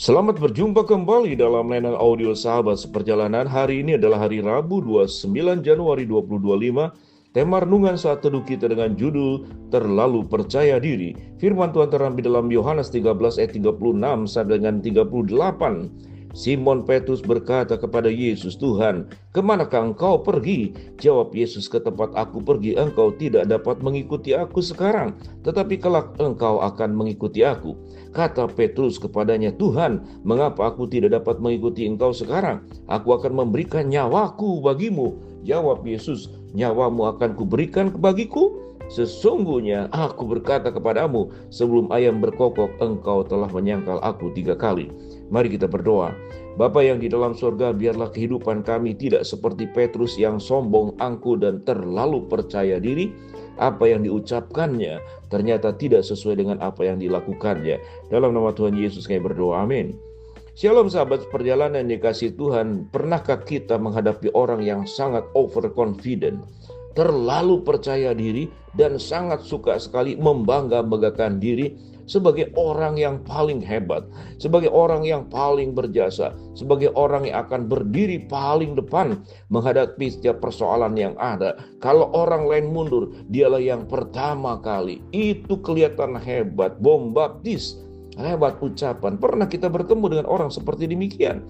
Selamat berjumpa kembali dalam layanan audio sahabat seperjalanan. Hari ini adalah hari Rabu 29 Januari 2025. Tema renungan saat teduh kita dengan judul Terlalu Percaya Diri. Firman Tuhan terambil dalam Yohanes 13 ayat 36 sampai dengan 38. Simon Petrus berkata kepada Yesus, "Tuhan, kemanakah engkau pergi?" Jawab Yesus, "Ke tempat aku pergi, engkau tidak dapat mengikuti aku sekarang, tetapi kelak engkau akan mengikuti aku." Kata Petrus kepadanya, "Tuhan, mengapa aku tidak dapat mengikuti engkau sekarang? Aku akan memberikan nyawaku bagimu." Jawab Yesus, "Nyawamu akan kuberikan bagiku? Sesungguhnya aku berkata kepadamu, sebelum ayam berkokok, engkau telah menyangkal aku 3 kali." Mari kita berdoa. Bapa yang di dalam surga, biarlah kehidupan kami tidak seperti Petrus yang sombong, angkuh, dan terlalu percaya diri. Apa yang diucapkannya ternyata tidak sesuai dengan apa yang dilakukannya. Dalam nama Tuhan Yesus kami berdoa, amin. Shalom sahabat perjalanan dikasih Tuhan. Pernahkah kita menghadapi orang yang sangat overconfident, terlalu percaya diri, dan sangat suka sekali membangga-banggakan diri sebagai orang yang paling hebat, sebagai orang yang paling berjasa, sebagai orang yang akan berdiri paling depan menghadapi setiap persoalan yang ada. Kalau orang lain mundur, dialah yang pertama kali. Itu kelihatan hebat, bombastis, hebat ucapan. Pernah kita bertemu dengan orang seperti demikian?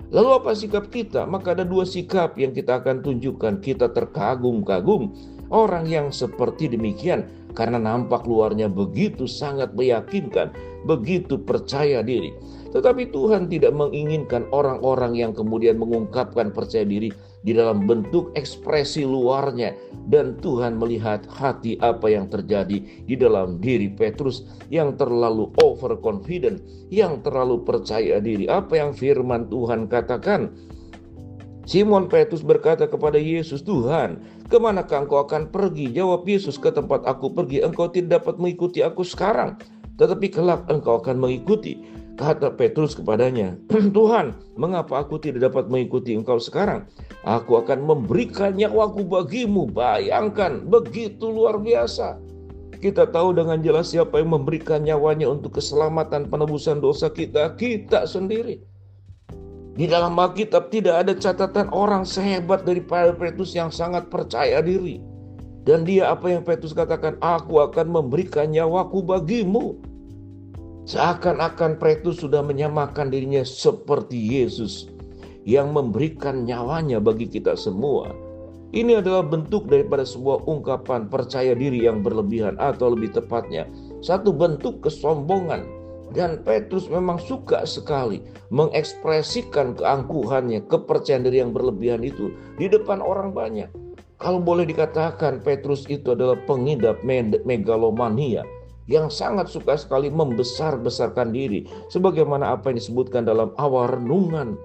Lalu apa sikap kita? Maka ada 2 sikap yang kita akan tunjukkan. Kita terkagum-kagum orang yang seperti demikian karena nampak luarnya begitu sangat meyakinkan, begitu percaya diri. Tetapi Tuhan tidak menginginkan orang-orang yang kemudian mengungkapkan percaya diri di dalam bentuk ekspresi luarnya. Dan Tuhan melihat hati apa yang terjadi di dalam diri Petrus yang terlalu overconfident, yang terlalu percaya diri. Apa yang firman Tuhan katakan? Simon Petrus berkata kepada Yesus, "Tuhan, kemanakah engkau akan pergi?" Jawab Yesus, "Ke tempat aku pergi, engkau tidak dapat mengikuti aku sekarang, tetapi kelak engkau akan mengikuti." Kata Petrus kepadanya, "Tuhan, mengapa aku tidak dapat mengikuti engkau sekarang? Aku akan memberikan nyawaku bagimu." Bayangkan, begitu luar biasa. Kita tahu dengan jelas siapa yang memberikan nyawanya untuk keselamatan penebusan dosa kita, kita sendiri. Di dalam Alkitab tidak ada catatan orang sehebat daripada Petrus yang sangat percaya diri. Dan dia apa yang Petrus katakan, "Aku akan memberikan nyawaku bagimu." Seakan-akan Petrus sudah menyamakan dirinya seperti Yesus yang memberikan nyawanya bagi kita semua. Ini adalah bentuk daripada sebuah ungkapan percaya diri yang berlebihan, atau lebih tepatnya satu bentuk kesombongan. Dan Petrus memang suka sekali mengekspresikan keangkuhannya, kepercayaan diri yang berlebihan itu di depan orang banyak. Kalau boleh dikatakan, Petrus itu adalah pengidap megalomania yang sangat suka sekali membesar-besarkan diri, sebagaimana apa yang disebutkan dalam awal renungan.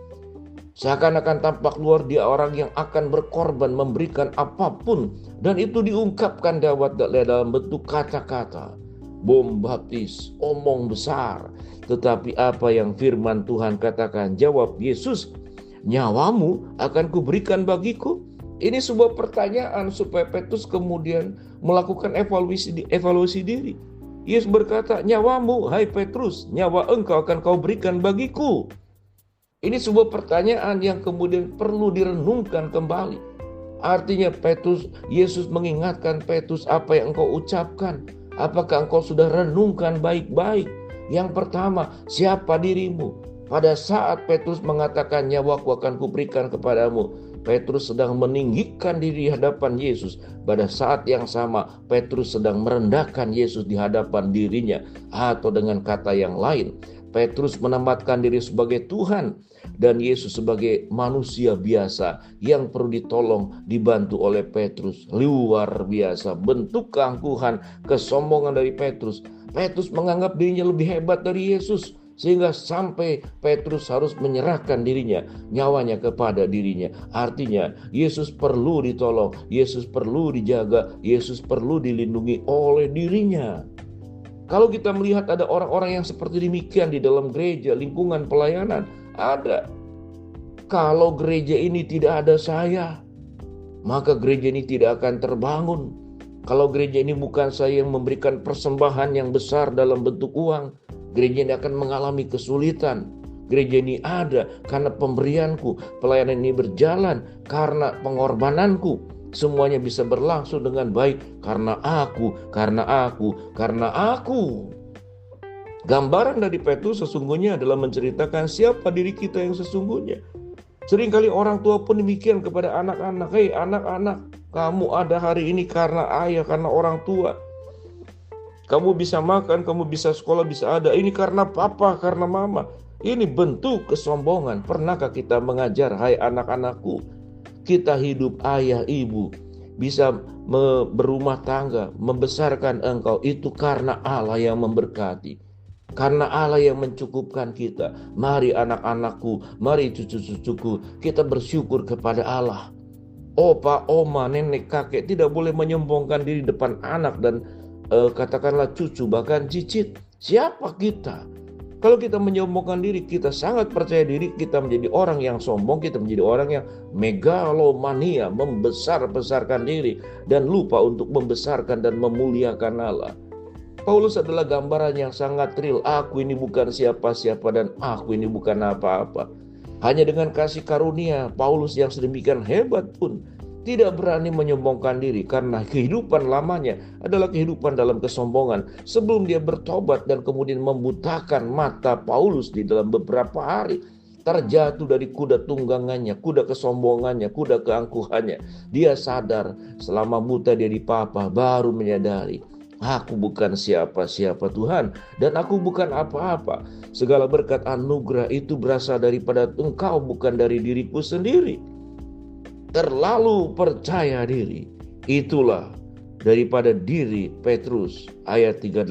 Seakan-akan tampak luar dia orang yang akan berkorban, memberikan apapun, dan itu diungkapkan dalam bentuk kata-kata bombastis, omong besar. Tetapi apa yang firman Tuhan katakan? Jawab Yesus, "Nyawamu akan kuberikan bagiku." Ini sebuah pertanyaan supaya Petrus kemudian melakukan evaluasi diri. Yesus berkata, "Nyawamu, hai Petrus, nyawa engkau akan kau berikan bagiku." Ini sebuah pertanyaan yang kemudian perlu direnungkan kembali. Artinya Yesus mengingatkan Petrus, apa yang engkau ucapkan? Apakah engkau sudah renungkan baik-baik? Yang pertama, siapa dirimu? Pada saat Petrus mengatakan, "Nyawaku akan kuberikan kepadamu," Petrus sedang meninggikan diri di hadapan Yesus. Pada saat yang sama, Petrus sedang merendahkan Yesus di hadapan dirinya. Atau dengan kata yang lain, Petrus menempatkan diri sebagai Tuhan dan Yesus sebagai manusia biasa yang perlu ditolong, dibantu oleh Petrus. Luar biasa bentuk keangkuhan, kesombongan dari Petrus. Petrus menganggap dirinya lebih hebat dari Yesus, sehingga sampai Petrus harus menyerahkan dirinya, nyawanya kepada dirinya. Artinya Yesus perlu ditolong, Yesus perlu dijaga, Yesus perlu dilindungi oleh dirinya. Kalau kita melihat ada orang-orang yang seperti demikian di dalam gereja, lingkungan pelayanan, ada. Kalau gereja ini tidak ada saya, maka gereja ini tidak akan terbangun. Kalau gereja ini bukan saya yang memberikan persembahan yang besar dalam bentuk uang, gereja ini akan mengalami kesulitan. Gereja ini ada karena pemberianku. Pelayanan ini berjalan karena pengorbananku. Semuanya bisa berlangsung dengan baik karena aku, karena aku, karena aku. Gambaran dari Petrus sesungguhnya adalah menceritakan siapa diri kita yang sesungguhnya. Seringkali orang tua pun demikian kepada anak-anak. Hei anak-anak, kamu ada hari ini karena ayah, karena orang tua. Kamu bisa makan, kamu bisa sekolah, bisa ada. Ini karena papa, karena mama. Ini bentuk kesombongan. Pernahkah kita mengajar, hai anak-anakku, kita hidup ayah ibu, bisa berumah tangga, membesarkan engkau, itu karena Allah yang memberkati, karena Allah yang mencukupkan kita. Mari anak-anakku, mari cucu-cucuku, kita bersyukur kepada Allah. Opa, oma, nenek, kakek tidak boleh menyombongkan diri depan anak dan katakanlah cucu, bahkan cicit. Siapa kita? Kalau kita menyombongkan diri, kita sangat percaya diri, kita menjadi orang yang sombong, kita menjadi orang yang megalomania, membesar-besarkan diri, dan lupa untuk membesarkan dan memuliakan Allah. Paulus adalah gambaran yang sangat real. Aku ini bukan siapa-siapa dan aku ini bukan apa-apa. Hanya dengan kasih karunia, Paulus yang sedemikian hebat pun tidak berani menyombongkan diri karena kehidupan lamanya adalah kehidupan dalam kesombongan. Sebelum dia bertobat dan kemudian membutakan mata Paulus di dalam beberapa hari, terjatuh dari kuda tunggangannya, kuda kesombongannya, kuda keangkuhannya. Dia sadar selama buta dia dipapah, baru menyadari, aku bukan siapa-siapa Tuhan dan aku bukan apa-apa. Segala berkat anugerah itu berasal daripada Engkau, bukan dari diriku sendiri. Terlalu percaya diri. Itulah daripada diri Petrus. Ayat 38.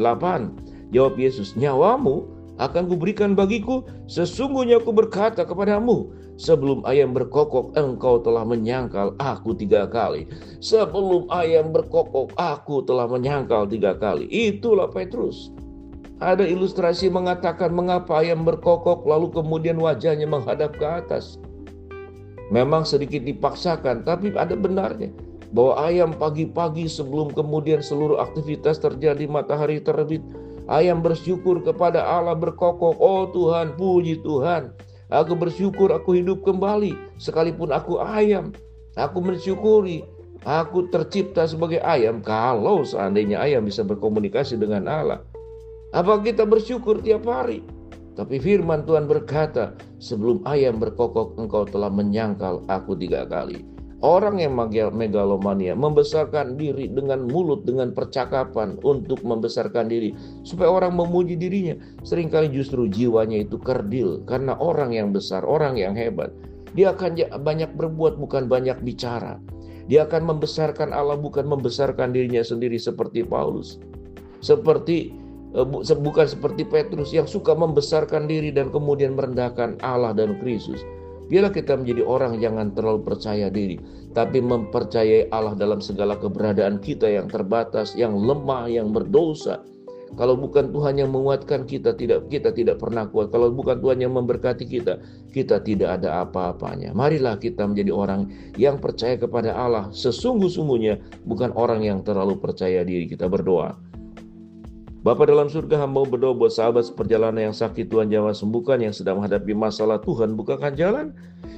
Jawab Yesus, nyawamu akan kuberikan bagiku. Sesungguhnya aku berkata kepadamu, sebelum ayam berkokok engkau telah menyangkal aku 3 kali. Sebelum ayam berkokok aku telah menyangkal 3 kali. Itulah Petrus. Ada ilustrasi mengatakan mengapa ayam berkokok lalu kemudian wajahnya menghadap ke atas. Memang sedikit dipaksakan, tapi ada benarnya. Bahwa ayam pagi-pagi sebelum kemudian seluruh aktivitas terjadi, matahari terbit, ayam bersyukur kepada Allah, berkokok, oh Tuhan, puji Tuhan. Aku bersyukur aku hidup kembali, sekalipun aku ayam. Aku mensyukuri, aku tercipta sebagai ayam. Kalau seandainya ayam bisa berkomunikasi dengan Allah, apa kita bersyukur tiap hari? Tapi firman Tuhan berkata, sebelum ayam berkokok engkau telah menyangkal aku 3 kali. Orang yang megalomania membesarkan diri dengan mulut, dengan percakapan untuk membesarkan diri supaya orang memuji dirinya. Seringkali justru jiwanya itu kerdil karena orang yang besar, orang yang hebat. Dia akan banyak berbuat, bukan banyak bicara. Dia akan membesarkan Allah, bukan membesarkan dirinya sendiri seperti Paulus. Bukan seperti Petrus yang suka membesarkan diri dan kemudian merendahkan Allah dan Kristus. Biarlah kita menjadi orang jangan terlalu percaya diri, tapi mempercayai Allah dalam segala keberadaan kita yang terbatas, yang lemah, yang berdosa. Kalau bukan Tuhan yang menguatkan kita tidak pernah kuat. Kalau bukan Tuhan yang memberkati kita tidak ada apa-apanya. Marilah kita menjadi orang yang percaya kepada Allah sesungguh-sungguhnya, bukan orang yang terlalu percaya diri. Kita berdoa. Bapa dalam surga, hamba berdoa buat sahabat seperjalanan yang sakit, Tuhan jamah sembuhkan, yang sedang menghadapi masalah, Tuhan bukakan jalan,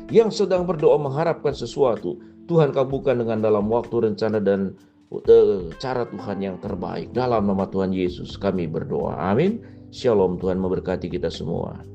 yang sedang berdoa mengharapkan sesuatu, Tuhan kabulkan dengan dalam waktu, rencana dan cara Tuhan yang terbaik. Dalam nama Tuhan Yesus kami berdoa, amin. Shalom, Tuhan memberkati kita semua.